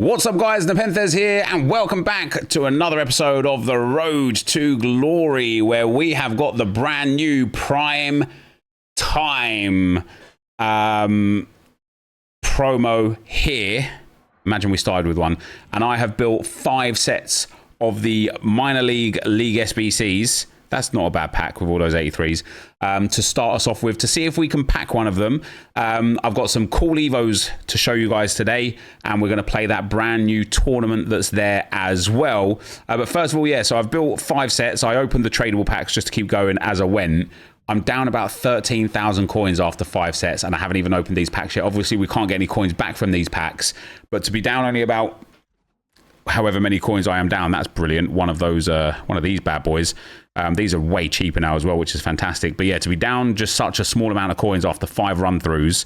What's up, guys? NepentheZ here, and welcome back to another episode of The Road to Glory, where we have got the brand new Prime Time promo here. Imagine we started with one, and I have built 5 sets of the minor league SBCs. That's not a bad pack with all those 83s to start us off with, to see if we can pack one of them. I've got some cool Evos to show you guys today, and we're going to play that brand new tournament that's there as well. But first of all, yeah, so I've built 5 sets. I opened the tradable packs just to keep going as I went. I'm down about 13,000 coins after 5 sets, and I haven't even opened these packs yet. Obviously, we can't get any coins back from these packs, but to be down only about however many coins I am down, that's brilliant. One of these bad boys. These are way cheaper now as well, which is fantastic. But yeah, to be down just such a small amount of coins after 5 run-throughs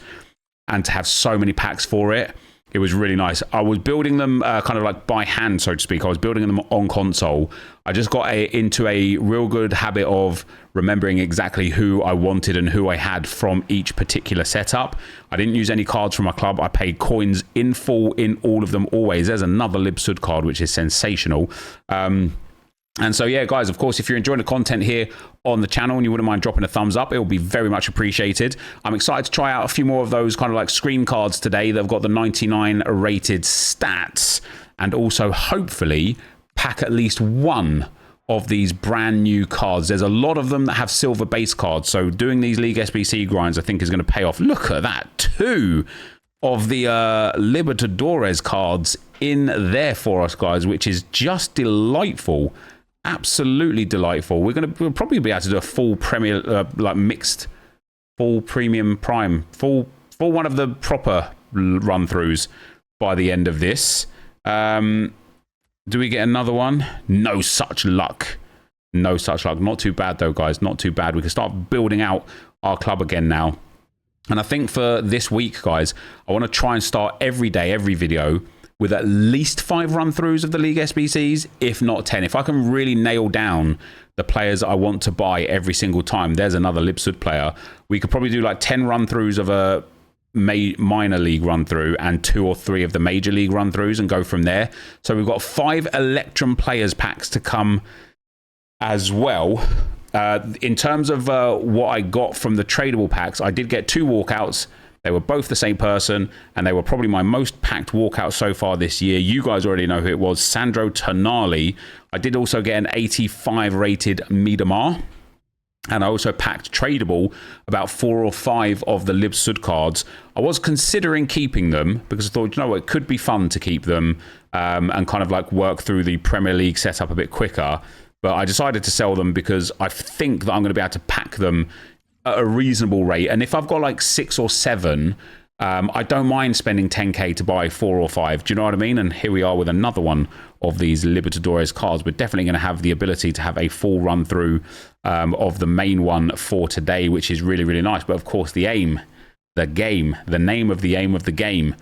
and to have so many packs for it, it was really nice. I was building them kind of like by hand, so to speak. I was building them on console. I just got into a real good habit of remembering exactly who I wanted and who I had from each particular setup. I didn't use any cards from my club. I paid coins in full in all of them always. There's another NepentheZ card, which is sensational. And so, yeah, guys, of course, if you're enjoying the content here on the channel and you wouldn't mind dropping a thumbs up, it will be very much appreciated. I'm excited to try out a few more of those kind of like screen cards today. They've got the 99 rated stats, and also hopefully pack at least one of these brand new cards. There's a lot of them that have silver base cards, so doing these League SBC grinds I think is going to pay off. Look at that, 2 of the Libertadores cards in there for us, guys, which is just delightful. Absolutely delightful. We'll probably be able to do a full Premier, like mixed, full Premium Prime, full one of the proper run-throughs by the end of this. Do we get another one? No such luck. No such luck. Not too bad though, guys. Not too bad. We can start building out our club again now. And I think for this week, guys, I want to try and start every day, every video, with at least 5 run-throughs of the League SBCs, if not 10. If I can really nail down the players I want to buy every single time, there's another NepentheZ player, we could probably do like 10 run-throughs of a minor league run-through and 2 or 3 of the major league run-throughs and go from there. So we've got 5 Electrum players packs to come as well. In terms of what I got from the tradable packs, I did get 2 walkouts. They were both the same person, and they were probably my most packed walkout so far this year. You guys already know who it was, Sandro Tonali. I did also get an 85 rated Miedemar, and I also packed tradable about 4 or 5 of the NepentheZ cards. I was considering keeping them because I thought, you know what, it could be fun to keep them and kind of like work through the Premier League setup a bit quicker. But I decided to sell them because I think that I'm going to be able to pack them at a reasonable rate. And if I've got like 6 or 7, I don't mind spending 10k to buy 4 or 5. Do you know what I mean? And here we are with another one of these Libertadores cards. We're definitely going to have the ability to have a full run through of the main one for today, which is really, really nice. But of course, the name of the aim of the game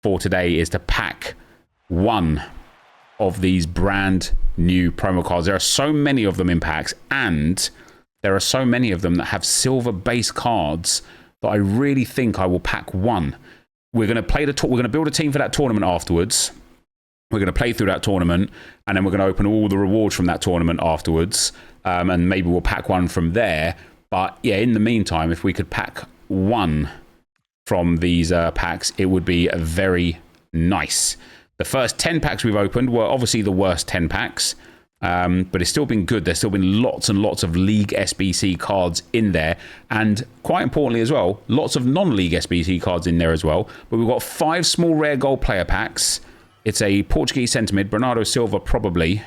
for today is to pack one of these brand new promo cards. There are so many of them in packs, and there are so many of them that have silver base cards that I really think I will pack one. We're going to play we're going to build a team for that tournament afterwards. We're going to play through that tournament, and then we're going to open all the rewards from that tournament afterwards, and maybe we'll pack one from there. But yeah, in the meantime, if we could pack one from these packs, it would be very nice. The first 10 packs we've opened were obviously the worst 10 packs. But it's still been good. There's still been lots and lots of League SBC cards in there, and quite importantly as well, lots of non-League SBC cards in there as well. But we've got 5 small rare gold player packs. It's a Portuguese centre mid, Bernardo Silva probably.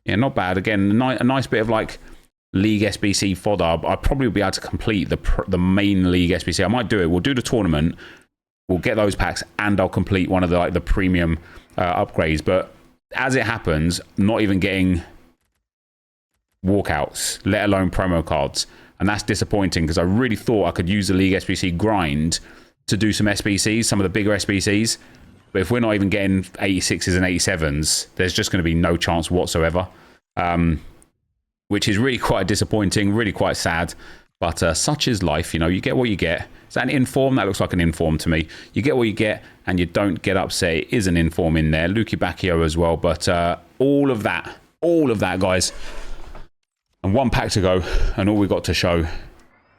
Yeah, not bad. Again, a nice bit of like League SBC fodder. I probably will be able to complete the main League SBC. I might do it. We'll do the tournament. We'll get those packs, and I'll complete one of the premium upgrades. But as it happens, not even getting walkouts, let alone promo cards. And that's disappointing because I really thought I could use the League SBC grind to do some SBCs, some of the bigger SBCs. But if we're not even getting 86s and 87s, there's just going to be no chance whatsoever, which is really quite disappointing, really quite sad. But such is life, you know. You get what you get. Is that an inform? That looks like an inform to me. You get what you get, and you don't get upset. It is an inform in there. Luki Bacchio as well. But all of that, guys. And one pack to go, and all we got to show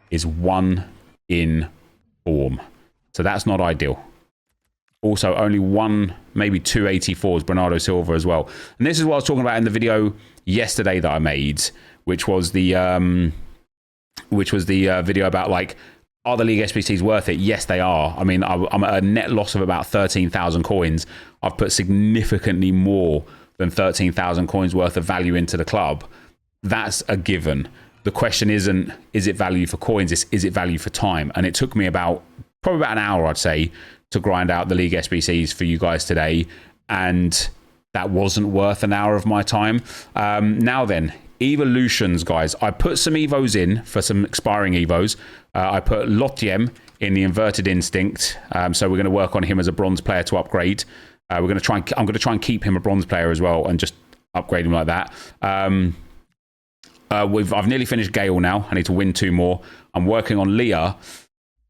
is one in form. So that's not ideal. Also, only one, maybe two 84s, Bernardo Silva as well. And this is what I was talking about in the video yesterday that I made, which was the video about, like, are the League SBCs worth it? Yes, they are. I mean, I'm at a net loss of about 13,000 coins. I've put significantly more than 13,000 coins worth of value into the club. That's a given. The question isn't, is it value for coins? Is it value for time? And it took me probably about an hour, I'd say, to grind out the League SBCs for you guys today. And that wasn't worth an hour of my time. Now then, evolutions, guys. I put some evos in for some expiring evos. I put Lotiem in the inverted instinct. So we're going to work on him as a bronze player to upgrade. I'm going to try and keep him a bronze player as well and just upgrade him like that. I've nearly finished Gale now. I need to win 2 more. I'm working on Leah.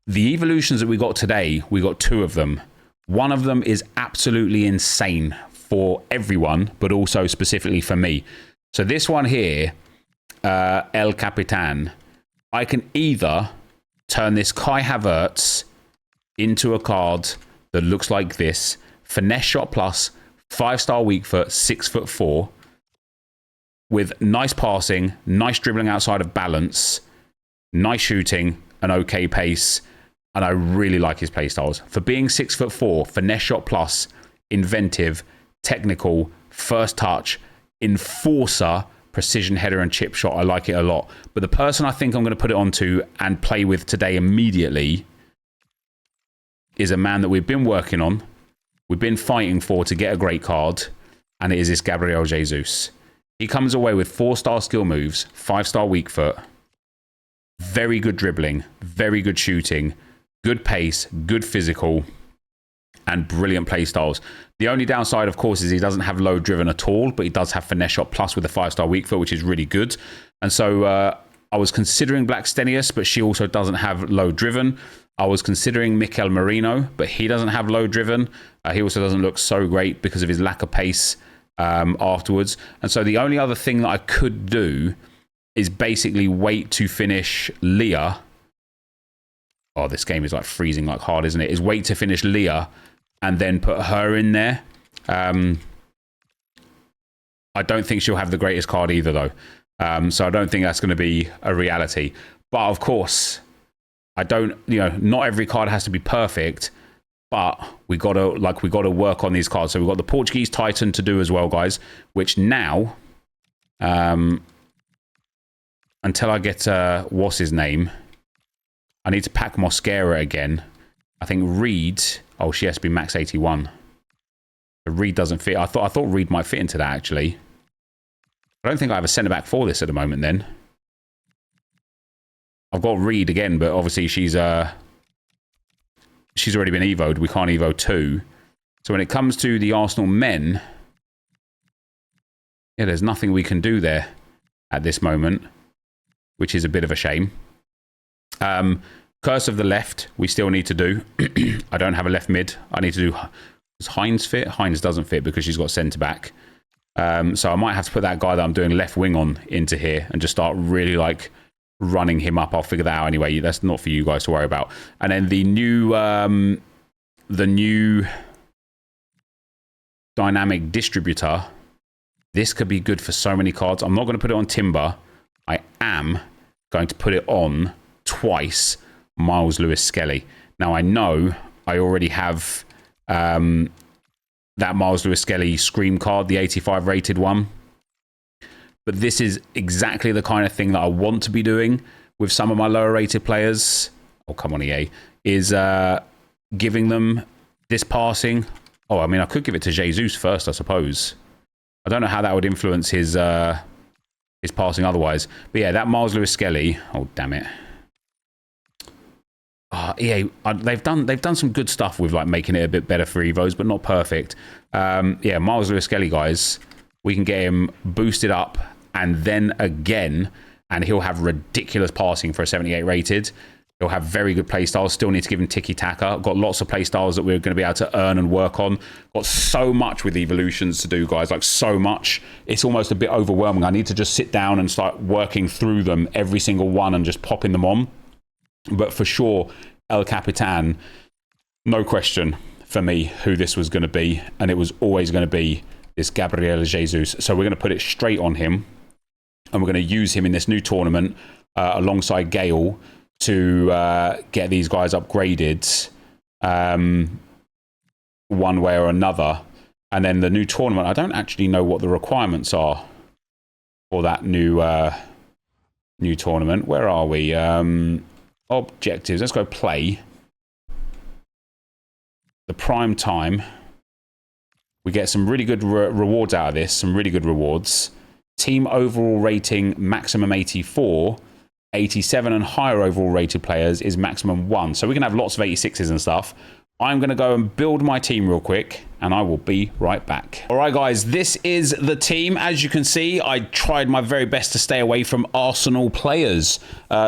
The evolutions that we got today, we got 2 of them. One of them is absolutely insane for everyone, but also specifically for me. So this one here, El Capitan, I can either turn this Kai Havertz into a card that looks like this. Finesse shot plus, 5-star weak foot, 6'4", with nice passing, nice dribbling outside of balance, nice shooting, an okay pace, and I really like his playstyles. For being 6'4", finesse shot plus, inventive, technical, first touch, enforcer, precision header and chip shot. I like it a lot. But the person I think I'm going to put it onto and play with today immediately is a man that we've been working on, we've been fighting for to get a great card, and it is this Gabriel Jesus. He comes away with 4-star skill moves, 5-star weak foot, very good dribbling, very good shooting, good pace, good physical, and brilliant play styles. The only downside, of course, is he doesn't have low driven at all, but he does have finesse shot plus with a 5-star weak foot, which is really good. And so I was considering Black Stenius, but she also doesn't have low driven. I was considering Mikel Merino, but he doesn't have low driven. He also doesn't look so great because of his lack of pace afterwards. And so the only other thing that I could do is basically wait to finish Leah. Oh, this game is like freezing like hard, isn't it? Is wait to finish Leah and then put her in there. I don't think she'll have the greatest card either, though. So I don't think that's going to be a reality. But of course, I don't, not every card has to be perfect, but we got to work on these cards. So we've got the Portuguese Titan to do as well, guys, which now, until I get, what's his name? I need to pack Mosquera again. I think Reed, oh, she has to be max 81. But Reed doesn't fit. I thought Reed might fit into that, actually. I don't think I have a centre-back for this at the moment, then. I've got Reed again, but obviously she's already been evoed. We can't evo 2. So when it comes to the Arsenal men, yeah, there's nothing we can do there at this moment, which is a bit of a shame. Curse of the left, we still need to do. I don't have a left mid. I need to do... Does Hines fit? Hines doesn't fit because she's got centre-back. So I might have to put that guy that I'm doing left wing on into here and just start really, like, running him up. I'll figure that out anyway. That's not for you guys to worry about. And then the new dynamic distributor. This could be good for so many cards. I'm not going to put it on Timber. I am going to put it on twice Miles Lewis Skelly. Now I know I already have that Miles Lewis Skelly Scream card, the 85 rated one. But this is exactly the kind of thing that I want to be doing with some of my lower rated players. Oh, come on, EA. Is giving them this passing. Oh, I mean, I could give it to Jesus first, I suppose. I don't know how that would influence his passing otherwise. But yeah, that Miles Lewis Skelly. Oh, damn it. EA, they've done some good stuff with like making it a bit better for Evos, but not perfect. Yeah, Miles Lewis Skelly, guys. We can get him boosted up and then again and he'll have ridiculous passing for a 78 rated. He'll have very good play styles. Still need to give him tiki-taka. Got lots of play styles that we're going to be able to earn and work on. Got so much with evolutions to do, guys. Like, so much. It's almost a bit overwhelming. I need to just sit down and start working through them, every single one, and just popping them on. But for sure, El Capitan, no question for me who this was going to be. And it was always going to be this Gabriel Jesus. So we're going to put it straight on him. And we're going to use him in this new tournament alongside Gale to get these guys upgraded one way or another. And then the new tournament, I don't actually know what the requirements are for that new tournament. Where are we? Objectives. Let's go play. The prime time. We get some really good rewards out of this. Some really good rewards. Team overall rating maximum 84. 87 and higher overall rated players is maximum 1. So we can have lots of 86s and stuff. I'm going to go and build my team real quick, and I will be right back. All right, guys, this is the team. As you can see, I tried my very best to stay away from Arsenal players.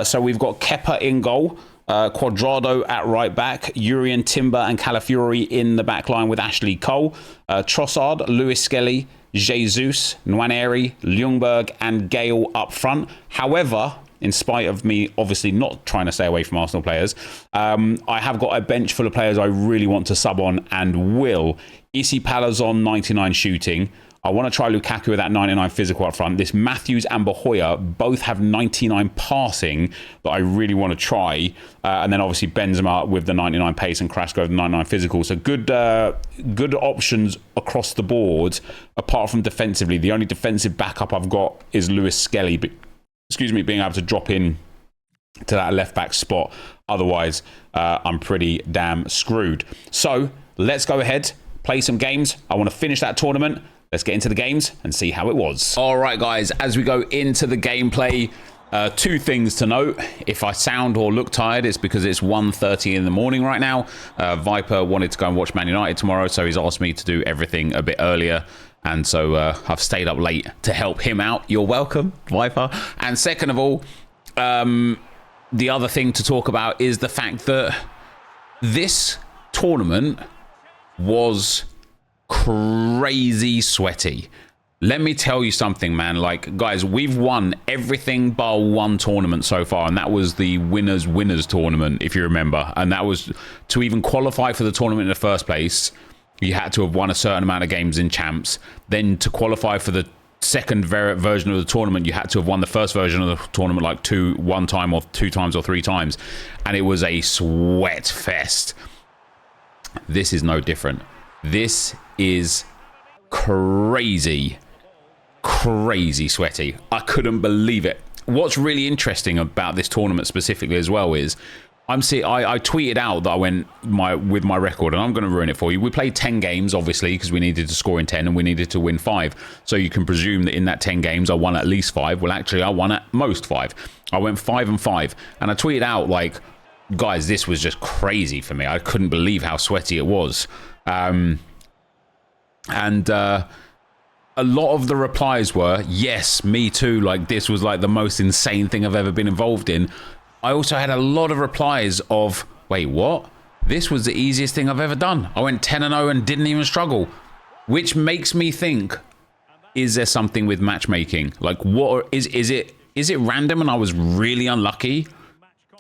So we've got Kepa in goal, Quadrado at right back, Urian Timber and Calafiori in the back line with Ashley Cole, Trossard, Lewis Skelly, Jesus, Nwaneri, Ljungberg, and Gale up front. However, in spite of me obviously not trying to stay away from Arsenal players, I have got a bench full of players I really want to sub on and will. Issy Palazon, 99 shooting. I want to try Lukaku with that 99 physical up front. This Matthews and Bahoya both have 99 passing that I really want to try. And then obviously Benzema with the 99 pace and Krasko with the 99 physical. So good options across the board, apart from defensively. The only defensive backup I've got is Lewis Skelly, being able to drop in to that left back spot. Otherwise, I'm pretty damn screwed. So let's go ahead, play some games. I want to finish that tournament. Let's get into the games and see how it was. All right, guys, as we go into the gameplay, two things to note. If I sound or look tired, it's because it's 1:30 in the morning right now. Viper wanted to go and watch Man United tomorrow, so he's asked me to do everything a bit earlier. And so I've stayed up late to help him out. You're welcome, Viper. And second of all, the other thing to talk about is the fact that this tournament was crazy sweaty. Let me tell you something, man. Like, guys, we've won everything bar one tournament so far, and that was the winners tournament, if you remember. And that was to even qualify for the tournament in the first place. You had to have won a certain amount of games in champs. Then to qualify for the second version of the tournament, you had to have won the first version of the tournament like one time or two times or three times. And it was a sweat fest. This is no different. This is crazy sweaty. I couldn't believe it. What's really interesting about this tournament specifically as well is I tweeted out that I went with my record, and I'm going to ruin it for you. We played 10 games, obviously, because we needed to score in 10 and we needed to win 5. So you can presume that in that 10 games, I won at least 5. Well, actually, I won at most 5. I went 5-5. And I tweeted out, like, guys, this was just crazy for me. I couldn't believe how sweaty it was. A lot of the replies were, yes, me too. Like, this was like the most insane thing I've ever been involved in. I also had a lot of replies of, wait, what? This was the easiest thing I've ever done. I went 10-0 and didn't even struggle. Which makes me think, is there something with matchmaking? Like, what is it random and I was really unlucky?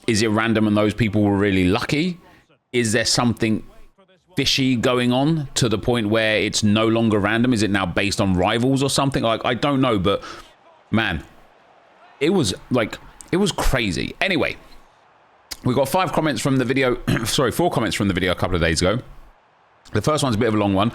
Is it random and those people were really lucky? Is there something fishy going on to the point where it's no longer random? Is it now based on rivals or something? Like, I don't know, but man, it was crazy. Anyway, we got 4 comments from the video a couple of days ago. The first one's a bit of a long one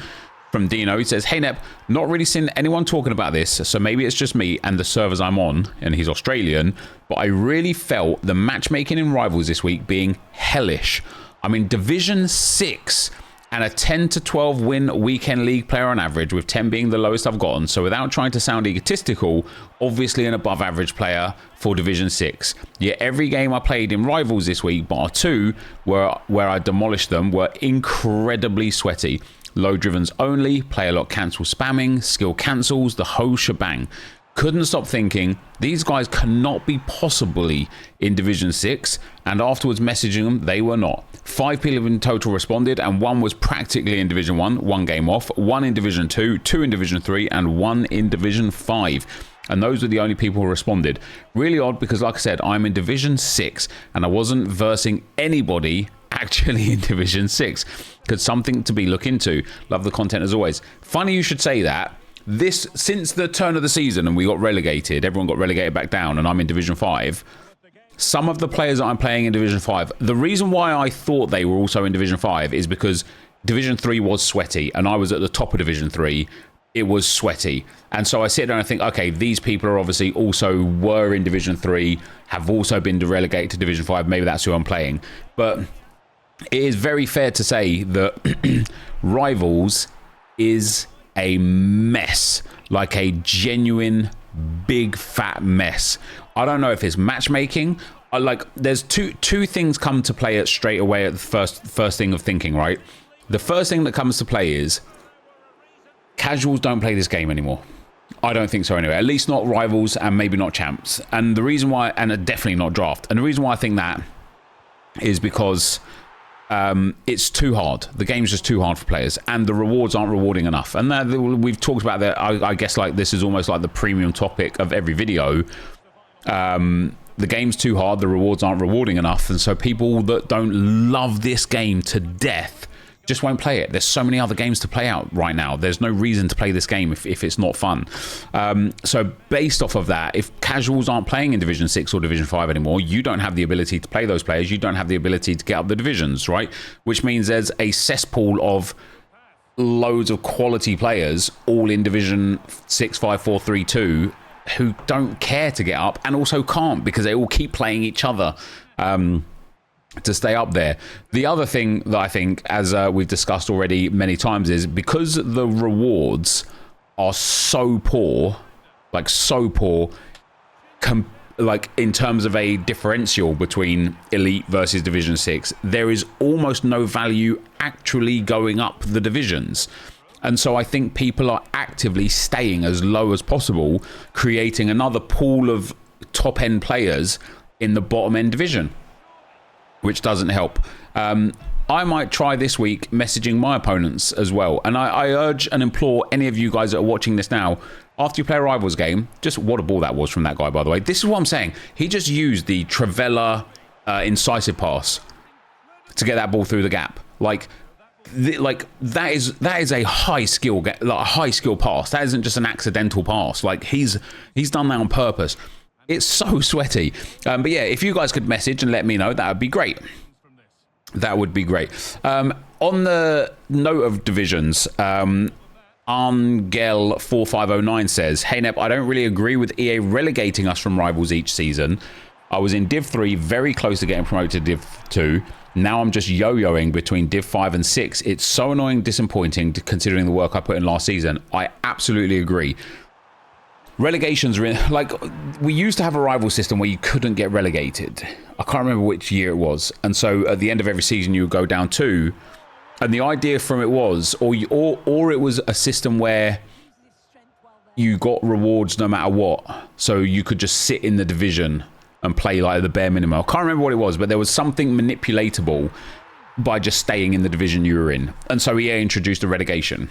from Dino. He says, hey Nep, not really seen anyone talking about this, so maybe it's just me and the servers I'm on, and he's Australian, but I really felt the matchmaking in rivals this week being hellish. I'm in Division 6 and a 10 to 12 win weekend league player on average, with 10 being the lowest I've gotten. So without trying to sound egotistical, obviously an above average player for Division 6. Yet every game I played in Rivals this week, bar 2, where I demolished them, were incredibly sweaty. Low drivens only, play a lot cancel spamming, skill cancels, the whole shebang. Couldn't stop thinking, these guys cannot be possibly in Division 6, and afterwards messaging them, they were not. 5 people in total responded, and 1 was practically in Division 1, 1 game off, 1 in Division 2, 2 in Division 3, and 1 in Division 5. And those were the only people who responded. Really odd, because like I said, I'm in Division 6, and I wasn't versing anybody actually in Division 6. Because something to be looked into. Love the content as always. Funny you should say that. This, since the turn of the season and we got relegated, everyone got relegated back down, and I'm in Division 5. Some of the players that I'm playing in Division 5, the reason why I thought they were also in Division 5 is because Division 3 was sweaty, and I was at the top of Division 3. It was sweaty. And so I sit there and I think, okay, these people are obviously also were in Division 3, have also been relegated to Division 5. Maybe that's who I'm playing. But it is very fair to say that Rivals is a mess, like a genuine big fat mess. I don't know if it's matchmaking. There's two things come to play it straight away at the first thing of thinking, right? The first thing that comes to play is casuals don't play this game anymore. I don't think so anyway. At least not Rivals, and maybe not Champs. And the reason why, and definitely not Draft. And the reason why I think that is because it's too hard. The game's just too hard for players, and the rewards aren't rewarding enough. And we've talked about that. I guess like this is almost like the premium topic of every video. The game's too hard. The rewards aren't rewarding enough, and so people that don't love this game to death just won't play it. There's so many other games to play out right now. There's no reason to play this game if it's not fun. So based off of that, if casuals aren't playing in Division 6 or Division 5 anymore, you don't have the ability to play those players. You don't have the ability to get up the divisions, right? Which means there's a cesspool of loads of quality players all in Division 6, 5, 4, 3, 2 who don't care to get up, and also can't because they all keep playing each other. To stay up there. The other thing that I think, as we've discussed already many times, is because the rewards are so poor, like so poor, like in terms of a differential between Elite versus Division 6, there is almost no value actually going up the divisions. And so I think people are actively staying as low as possible, creating another pool of top-end players in the bottom-end division, which doesn't help. I might try this week messaging my opponents as well. And I urge and implore any of you guys that are watching this now, after you play a Rivals game, just what a ball that was from that guy, by the way. This is what I'm saying. He just used the Travella incisive pass to get that ball through the gap. Like that is a high skill pass. That isn't just an accidental pass. Like he's done that on purpose. It's so sweaty. But yeah, if you guys could message and let me know, that would be great. That would be great. On the note of divisions, Angel4509 says, "Hey Nep, I don't really agree with EA relegating us from Rivals each season. I was in Div 3, very close to getting promoted to Div 2. Now I'm just yo-yoing between Div 5 and 6. It's so annoying, disappointing, considering the work I put in last season." I absolutely agree. Relegations are in, like, we used to have a rival system where you couldn't get relegated. I can't remember which year it was. And so at the end of every season, you would go down 2. And the idea from it was, or it was a system where you got rewards no matter what. So you could just sit in the division and play like the bare minimum. I can't remember what it was, but there was something manipulatable by just staying in the division you were in. And so EA introduced a relegation.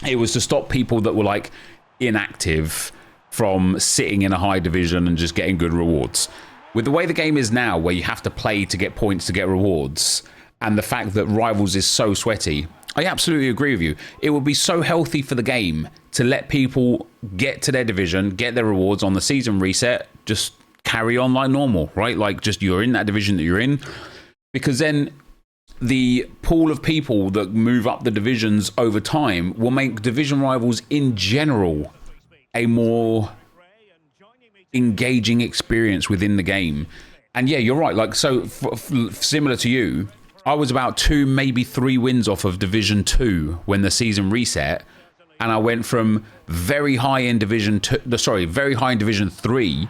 It was to stop people that were like inactive from sitting in a high division and just getting good rewards. With the way the game is now, where you have to play to get points to get rewards, and the fact that Rivals is so sweaty, I absolutely agree with you. It would be so healthy for the game to let people get to their division, get their rewards on the season reset, just carry on like normal, right? Like just you're in that division that you're in, because then the pool of people that move up the divisions over time will make division Rivals in general a more engaging experience within the game. And yeah, you're right. Like, so similar to you, I was about 2, maybe 3 wins off of Division 2 when the season reset, and I went from very high in Division 2, very high in Division 3,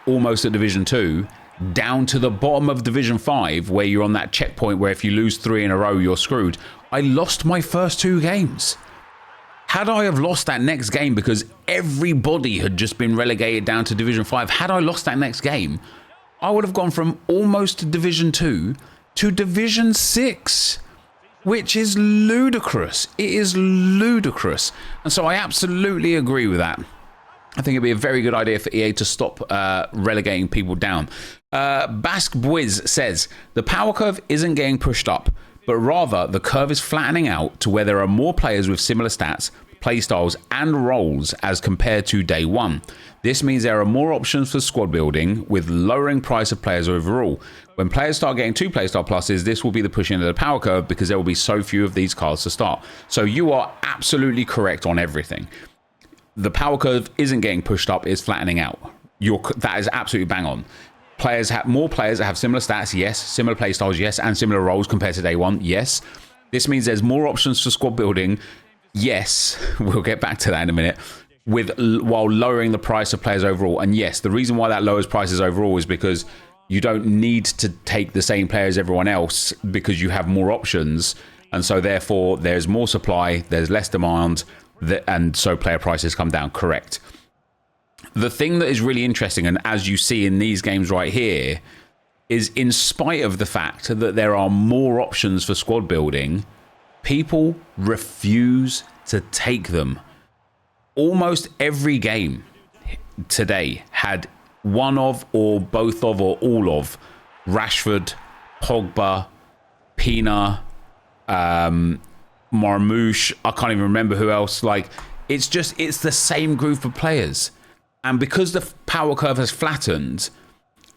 almost at Division 2, down to the bottom of Division 5, where you're on that checkpoint where if you lose 3 in a row, you're screwed. I lost my first 2 games. had I have lost that next game because everybody had just been relegated down to Division 5, had I lost that next game, I would have gone from almost Division 2 to Division 6, which is ludicrous. It is ludicrous. And so I absolutely agree with that. I think it'd be a very good idea for EA to stop relegating people down. Basque Bwiz says, the power curve isn't getting pushed up, but rather the curve is flattening out to where there are more players with similar stats, playstyles and roles as compared to day one. This means there are more options for squad building with lowering price of players overall. When players start getting 2 playstyle pluses, this will be the push into the power curve because there will be so few of these cards to start. So you are absolutely correct on everything. The power curve isn't getting pushed up, it's flattening out. That is absolutely bang on. More players that have similar stats, yes. Similar playstyles, yes. And similar roles compared to day one, yes. This means there's more options for squad building, yes. We'll get back to that in a minute. While lowering the price of players overall. And yes, the reason why that lowers prices overall is because you don't need to take the same player as everyone else because you have more options. And so therefore there's more supply, there's less demand, and so player prices come down. Correct. The thing that is really interesting, and as you see in these games right here, is in spite of the fact that there are more options for squad building, people refuse to take them. Almost every game today had one of, or both of, or all of Rashford, Pogba, Pina, Marmouche. I can't even remember who else. Like, it's the same group of players. And because the power curve has flattened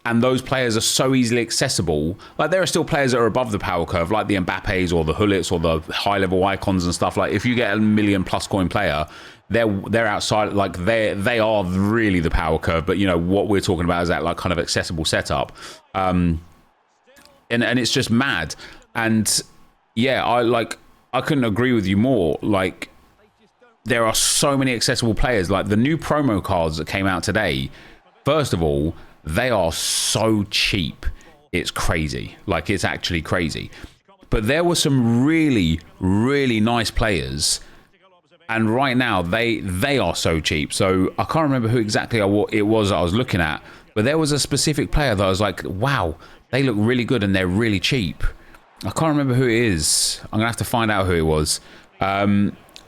and those players are so easily accessible, like there are still players that are above the power curve, like the Mbappes or the Hullits or the high level icons and stuff. Like if you get a $1 million+ coin player, they're outside, like they are really the power curve. But you know what we're talking about is that like kind of accessible setup, and it's just mad. And yeah, I couldn't agree with you more. Like there are so many accessible players. Like the new promo cards that came out today. First of all, they are so cheap. It's crazy. Like it's actually crazy. But there were some really, really nice players. And right now, they are so cheap. So I can't remember who exactly it was that I was looking at. But there was a specific player that I was like, wow, they look really good and they're really cheap. I can't remember who it is. I'm going to have to find out who it was.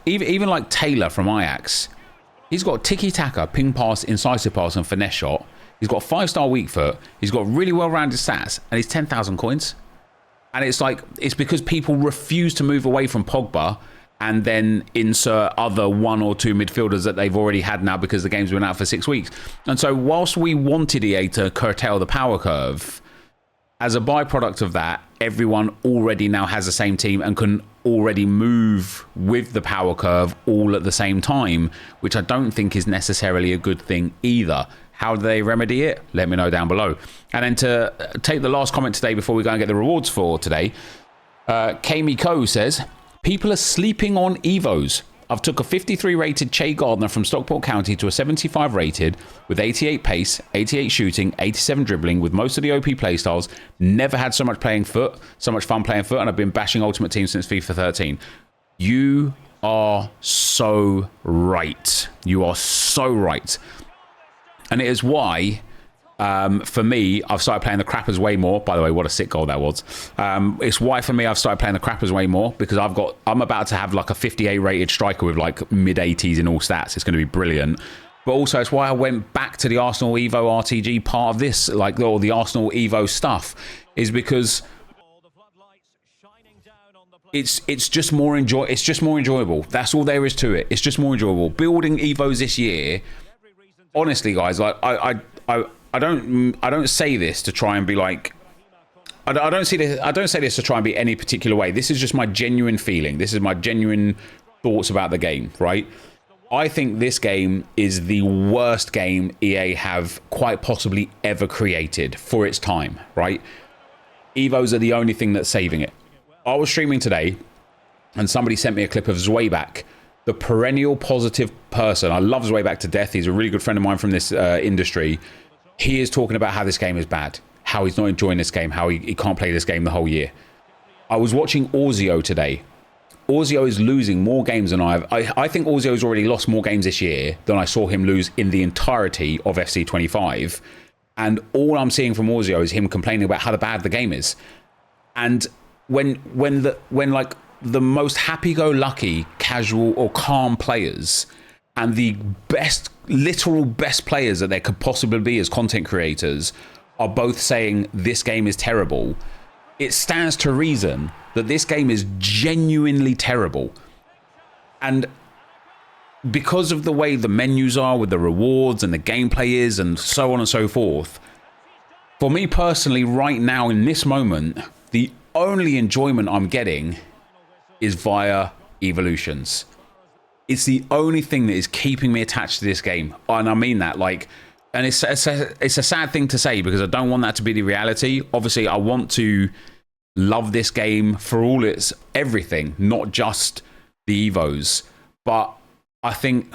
Even like Taylor from Ajax. He's got tiki-taka, ping pass, incisive pass and finesse shot. He's got 5-star weak foot. He's got really well-rounded stats. And he's 10,000 coins. And it's like, it's because people refuse to move away from Pogba and then insert other 1 or 2 midfielders that they've already had now because the game's been out for 6 weeks. And so whilst we wanted EA to curtail the power curve, as a byproduct of that, everyone already now has the same team and can already move with the power curve all at the same time, which I don't think is necessarily a good thing either. How do they remedy it? Let me know down below. And then to take the last comment today before we go and get the rewards for today, Kami Ko says, people are sleeping on Evos. I've took a 53 rated Che Gardner from Stockport County to a 75 rated with 88 pace, 88 shooting, 87 dribbling with most of the OP playstyles. Never had so much fun playing foot, and I've been bashing Ultimate Team since FIFA 13. You are so right. You are so right. And it is why, for me, I've started playing the crappers way more. By the way, what a sick goal that was. It's why, for me, I've started playing the crappers way more because I'm about to have like a 58 rated striker with like mid-80s in all stats. It's going to be brilliant. But also, it's why I went back to the Arsenal Evo RTG part of this, like all the Arsenal Evo stuff, is because it's just more enjoyable. That's all there is to it. It's just more enjoyable. Building Evos this year. Honestly, guys, like I don't say this to try and be like, I don't say this to try and be any particular way. This is just my genuine feeling. This is my genuine thoughts about the game, right? I think this game is the worst game EA have quite possibly ever created for its time, right? Evos are the only thing that's saving it. I was streaming today and somebody sent me a clip of Zwayback, the perennial positive person. I love Zwayback to death. He's a really good friend of mine from this industry. He is talking about how this game is bad, how he's not enjoying this game, how he can't play this game the whole year. I was watching Orzio today. Orzio is losing more games than I think Orzio's already lost more games this year than I saw him lose in the entirety of FC25. And all I'm seeing from Orzio is him complaining about how bad the game is. And when like the most happy-go-lucky, casual or calm players and the best, literal best players that there could possibly be as content creators are both saying this game is terrible, it stands to reason that this game is genuinely terrible. And because of the way the menus are with the rewards and the gameplay is and so on and so forth, for me personally right now in this moment, the only enjoyment I'm getting is via evolutions. It's the only thing that is keeping me attached to this game. And I mean that, like, and it's a sad thing to say because I don't want that to be the reality. Obviously, I want to love this game for all its everything, not just the Evos. But I think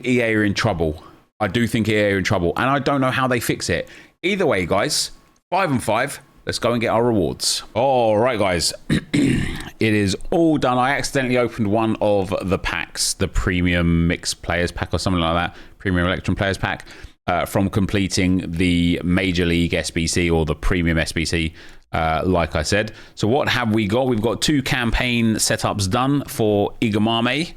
EA are in trouble. I do think EA are in trouble, and I don't know how they fix it. Either way, guys, 5 and 5. Let's go and get our rewards. All right, guys. It is all done. I accidentally opened one of the packs, the Premium Mixed Players Pack or something like that. Premium Electron Players Pack. From completing the Major League SBC or the Premium SBC, like I said. So what have we got? We've got 2 campaign setups done for Igamame,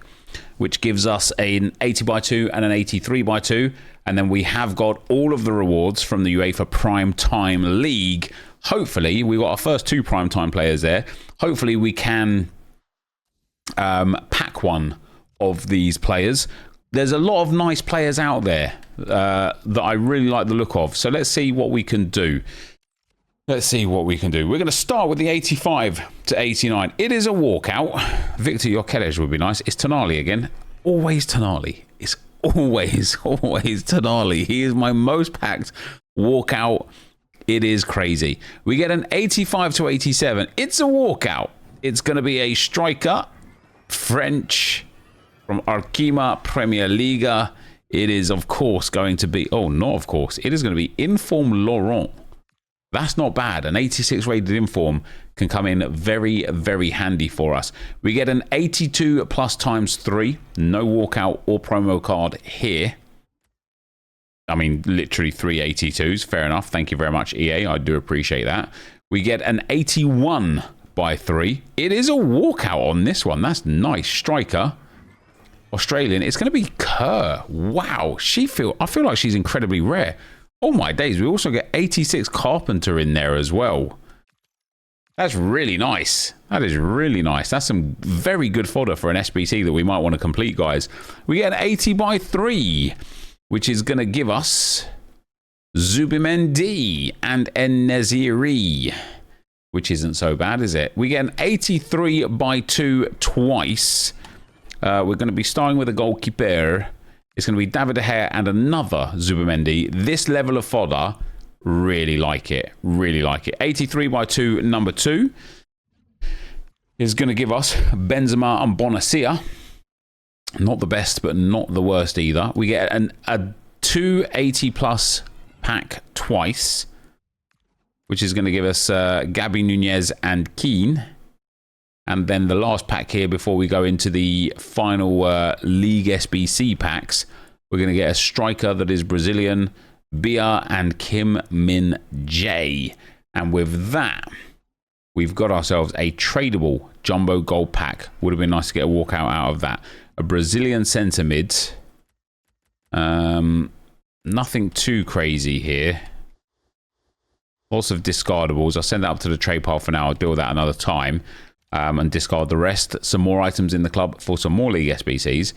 which gives us an 80x2 and an 83x2. And then we have got all of the rewards from the UEFA Primetime League. Hopefully, we got our first 2 Primetime players there. Hopefully, we can pack one of these players. There's a lot of nice players out there that I really like the look of. So let's see what we can do. Let's see what we can do. We're going to start with the 85 to 89. It is a walkout. Victor Yokeres would be nice. It's Tonali again. Always Tonali. It's always Tonali. He is my most packed walkout. It is crazy. We get an 85 to 87. It's a walkout. It's going to be a striker. French from Arkema Premier Liga. It is, of course, going to be... Oh, not of course. It is going to be Inform Laurent. That's not bad. An 86 rated Inform can come in very, very handy for us. We get an 82 plus times 3. No walkout or promo card here. I mean, literally 3 82s. Fair enough. Thank you very much, EA. I do appreciate that. We get an 81 by 3. It is a walkout on this one. That's nice. Striker. Australian. It's going to be Kerr. Wow. I feel like she's incredibly rare. Oh my days. We also get 86 Carpenter in there as well. That's really nice. That is really nice. That's some very good fodder for an SBC that we might want to complete, guys. We get an 80 by 3. Which is going to give us Zubimendi and En-Nesyri, which isn't so bad, is it? We get an 83 by 2 twice. We're going to be starting with a goalkeeper. It's going to be David De Gea and another Zubimendi. This level of fodder, really like it. Really like it. 83 by 2, number 2, is going to give us Benzema and Bonaccia. Not the best, but not the worst either. We get a 280 plus pack twice, which is going to give us Gabi Nunez and Keane. And then the last pack here before we go into the final League SBC packs, we're going to get a striker that is Brazilian, Bia and Kim Min Jae. And with that, we've got ourselves a tradable jumbo gold pack. Would have been nice to get a walkout out of that. A Brazilian centre mid. Nothing too crazy here. Lots of discardables. I'll send that up to the trade pile for now. I'll deal with that another time. And discard the rest. Some more items in the club for some more League SBCs.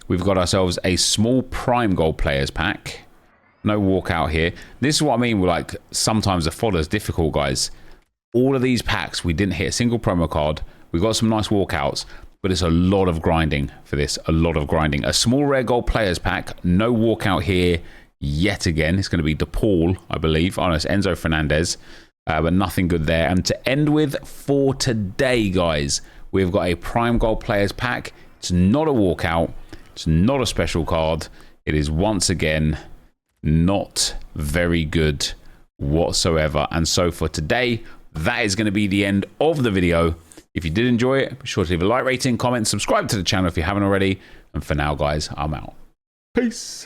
We've got ourselves a small Prime Gold Players pack. No walkout here. This is what I mean with, like, sometimes the fodder's difficult, guys. All of these packs, we didn't hit a single promo card. We got some nice walkouts. But it's a lot of grinding for this. A lot of grinding. A small rare gold players pack. No walkout here yet again. It's going to be DePaul, I believe. Oh, no, it's Enzo Fernandez. But nothing good there. And to end with for today, guys, we've got a prime gold players pack. It's not a walkout. It's not a special card. It is once again not very good whatsoever. And so for today, that is going to be the end of the video. If you did enjoy it, be sure to leave a like, rating, comment, subscribe to the channel if you haven't already. And for now, guys, I'm out. Peace.